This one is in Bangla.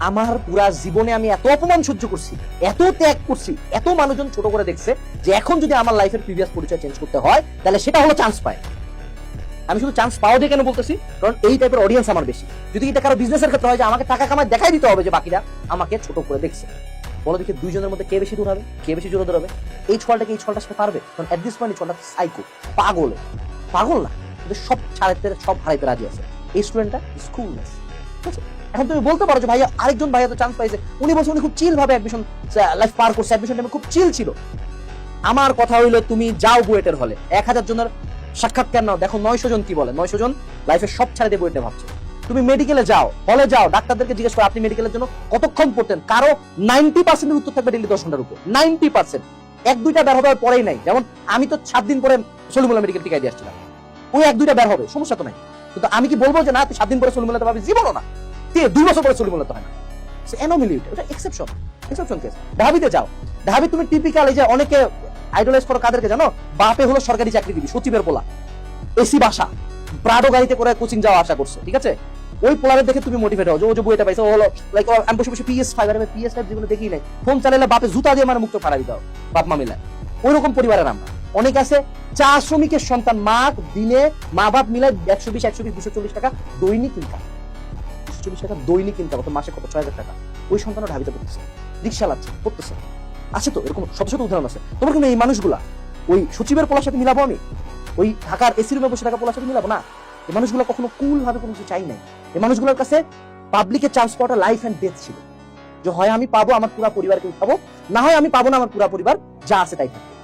আমার পুরা জীবনে আমি এত অপমান সহ্য করছি, এত ত্যাগ করছি, এত মানুষজন ছোট করে দেখছে যে এখন যদি আমার লাইফের প্রিভিয়াস পরিচয় চেঞ্জ করতে হয় তাহলে সেটা হলো চান্স পায়। আমি শুধু চান্স পাওয়া দিয়ে কেন বলতেছি, কারণ এই টাইপের অডিয়েন্স আমার বেশি। যদি এটা কারো বিজনেসের ক্ষেত্রে হয় যে আমাকে টাকা কামায় দেখাই দিতে হবে যে বাকিরা আমাকে ছোট করে দেখছে, বলো দেখি দুইজনের মধ্যে কে বেশি দূর হবে, কে বেশি জোরে ধরবে? এই ছলটাকে এই ছলটার সাথে পারবে? কারণ এট দিস পয়েন্ট এই ছলটা সাইকো, পাগল। পাগল না, কিন্তু সব ছাড়াইতে সব হারাইতে রাজি আছে। এই স্টুডেন্টটা স্কুললেস, ঠিক আছে? এখন তুমি বলতে পারো যে ভাইয়া আরেকজন ভাইয়া তো চান্স পাইছে, উনি বলছে উনি খুব চিল ভাবে অ্যাডমিশন লাইফ পার করছে, অ্যাডমিশন টাইমে খুব চিল ছিল। আমার কথা হইলো তুমি যাও বুয়েটের হলে 1000 জনের সাক্ষাৎকার নাও, দেখো 900 জন কি বলে। 900 জন লাইফে সব ছাড়া দিয়ে বুয়েটে ভাবছে। তুমি মেডিকেলে যাও, হলে যাও, ডাক্তারদেরকে জিজ্ঞেস করো আপনি মেডিকেলের জন্য কতক্ষণ পড়তেন, কারো 90% এর উত্তর থাকবে ডেইলি 10 ঘন্টার উপর। 90% এক দুইটা বের হবে পরেই নাই। যেমন আমি তো 7 দিন পরে সলিমুল্লাহ মেডিকেল টিকাই দিয়ে আসছিলাম, ওই এক দুইটা বের হবে, সমস্যা তো নাই। কিন্তু আমি কি বলবো যে না তুই 7 দিন পরে সলিমুল্লাহ পাবি? জীবনও না। 2 বছর পরে সলিমুল্লাহ তো হয় না। অ্যানোমালি, এটা এক্সেপশন, এক্সেপশন কেস। ঢাবিতে যাও, ঢাবি তুমি টিপিক্যাল এই যে অনেকে আইডলাইজ করো কাদেরকে জানো? বাপে হলো সরকারি চাকরিজীবী, সচিবের পোলা, এসি বাসা, প্রাডো গাড়িতে করে কোচিং যাওয়া আশা করছে, ঠিক আছে? ওই পোলারে দেখে তুমি মোটিভেট হও যে ও যে বইটা পাইছে, ও হলো লাইক আমি বসে বসে PS5, আর আমি PS5 জীবনে দেখি নাই, ফোন চালাইলে বাপে জুতা দিয়ে মানে মুক্ত ফাড়াই দাও, বাপ মা মিলায়। ওই রকম পরিবারের আমরা অনেক আছে। চা শ্রমিকের সন্তান, মা দিনে মা বাপ মিলায় 120, 120, 240 টাকা দৈনিক ইনকাম, 240 টাকা দৈনিক ইনকাম, অত মাসে কত 6000 টাকা। ওই সন্তানও ঢাবিতে পড়তেছে, রিক্সা চালাচ্ছে, পড়তেছে। আছে তো এরকম শত শত উদাহরণ আছে। তোমার কিন্তু এই মানুষগুলা ওই সচিবের পোলার সাথে মিলাবো আমি? ওই ঢাকার এসি রুমে বসে থাকা পোলার সাথে মিলাবো না। এই মানুষগুলো কখনো কুল ভাবে কোনো কিছু চাই নাই। এই মানুষগুলোর কাছে পাবলিকের চান্স পাওয়াটা লাইফ এন্ড ডেথ ছিল, যে হয় আমি পাবো আমার পুরো পরিবারকে উঠাবো, না হয় আমি পাবো না, আমার পুরো পরিবার যা আছে তাই থাকবে।